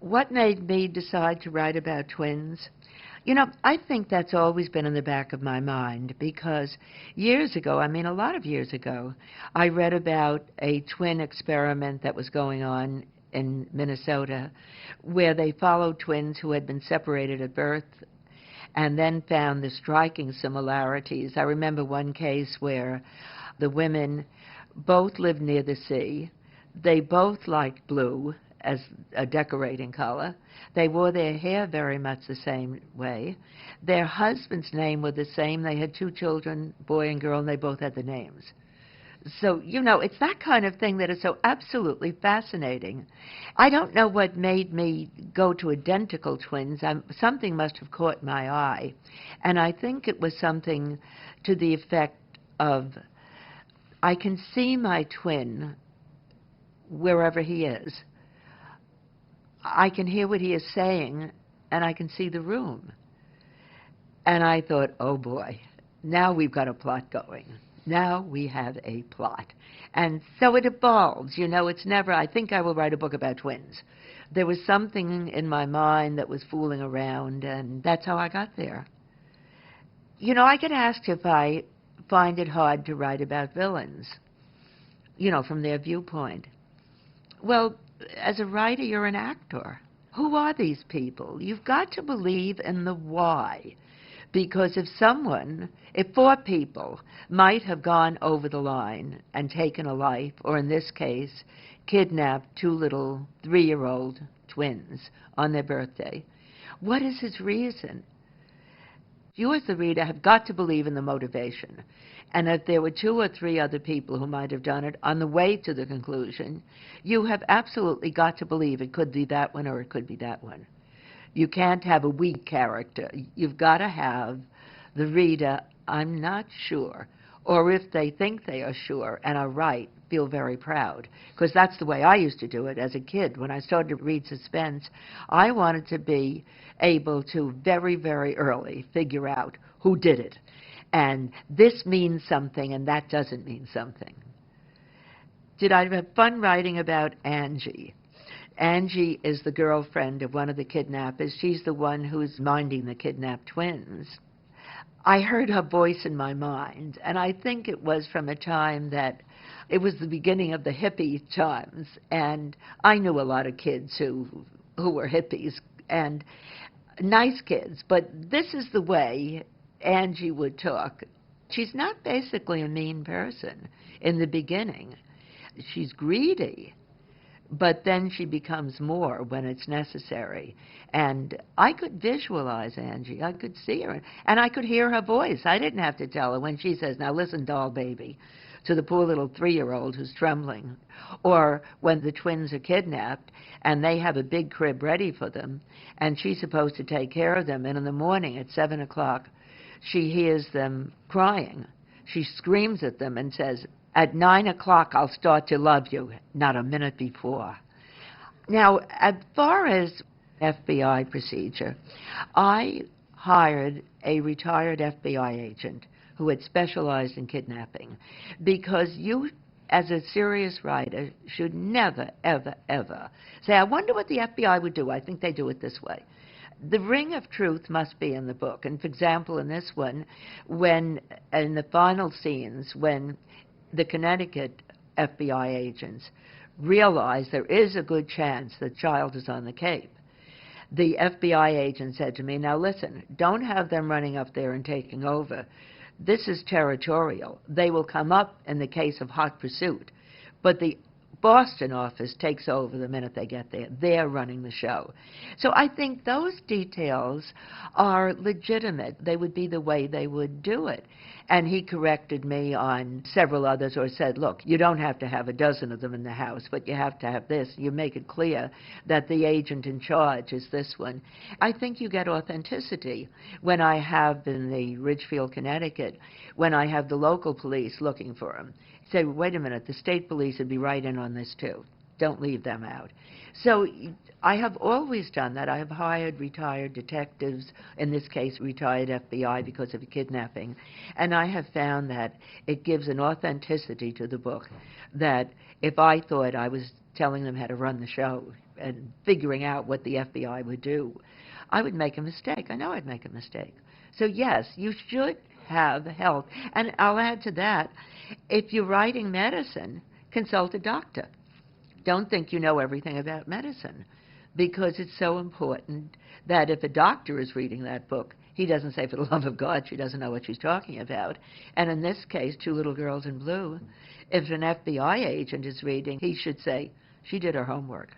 What made me decide to write about twins? I think that's always been in the back of my mind because years ago, I mean a lot of years ago, I read about a twin experiment that was going on in Minnesota where they followed twins who had been separated at birth and then found the striking similarities. I remember one case where the women both lived near the sea. They both liked blue as a decorating color. They wore their hair very much the same way. Their husband's name were the same. They had two children, boy and girl, and they both had the names. So, it's that kind of thing that is so absolutely fascinating. I don't know what made me go to identical twins. Something must have caught my eye. And I think it was something to the effect of, I can see my twin wherever he is. I can hear what he is saying, and I can see the room. And I thought, oh boy, now we've got a plot going. Now we have a plot. And so it evolves. It's never, I think I will write a book about twins. There was something in my mind that was fooling around, and that's how I got there. I get asked if I find it hard to write about villains, from their viewpoint. Well, as a writer, you're an actor. Who are these people? You've got to believe in the why. Because if four people might have gone over the line and taken a life, or in this case, kidnapped two little 3-year-old twins on their birthday, what is his reason? You as the reader have got to believe in the motivation. And if there were 2 or 3 other people who might have done it on the way to the conclusion, you have absolutely got to believe it could be that one or it could be that one. You can't have a weak character. You've got to have the reader, I'm not sure, or if they think they are sure and are right, feel very proud. Because that's the way I used to do it as a kid. When I started to read suspense, I wanted to be able to very, very early figure out who did it. And this means something and that doesn't mean something. Did I have fun writing about Angie? Angie is the girlfriend of one of the kidnappers. She's the one who's minding the kidnapped twins. I heard her voice in my mind, and I think it was from a time that it was the beginning of the hippie times, and I knew a lot of kids who were hippies, and nice kids, but this is the way Angie would talk. She's not basically a mean person in the beginning. She's greedy. But then she becomes more when it's necessary. And I could visualize Angie. I could see her. And I could hear her voice. I didn't have to tell her when she says, now listen, doll baby, to the poor little 3-year-old who's trembling. Or when the twins are kidnapped and they have a big crib ready for them and she's supposed to take care of them. And in the morning at 7 o'clock, she hears them crying. She screams at them and says, at 9 o'clock, I'll start to love you, not a minute before. Now, as far as FBI procedure, I hired a retired FBI agent who had specialized in kidnapping because you, as a serious writer, should never, ever, ever say, I wonder what the FBI would do. I think they do it this way. The ring of truth must be in the book. And, for example, in this one, when, in the final scenes, when the Connecticut FBI agents realize there is a good chance the child is on the Cape, the FBI agent said to me, now listen, don't have them running up there and taking over. This is territorial. They will come up in the case of hot pursuit, but the Boston office takes over the minute they get there. They're running the show. So I think those details are legitimate. They would be the way they would do it. And he corrected me on several others or said, look, you don't have to have a dozen of them in the house, but you have to have this. You make it clear that the agent in charge is this one. I think you get authenticity when I have in the Ridgefield, Connecticut, when I have the local police looking for him. Say, wait a minute, the state police would be right in on this too. Don't leave them out. So I have always done that. I have hired retired detectives, in this case retired FBI because of a kidnapping, and I have found that it gives an authenticity to the book that if I thought I was telling them how to run the show, and figuring out what the FBI would do, I would make a mistake. I know I'd make a mistake. So yes, you should have help. And I'll add to that, if you're writing medicine, consult a doctor. Don't think you know everything about medicine, because it's so important that if a doctor is reading that book, he doesn't say, for the love of God, she doesn't know what she's talking about. And in this case, Two Little Girls in Blue, if an FBI agent is reading, he should say, she did her homework.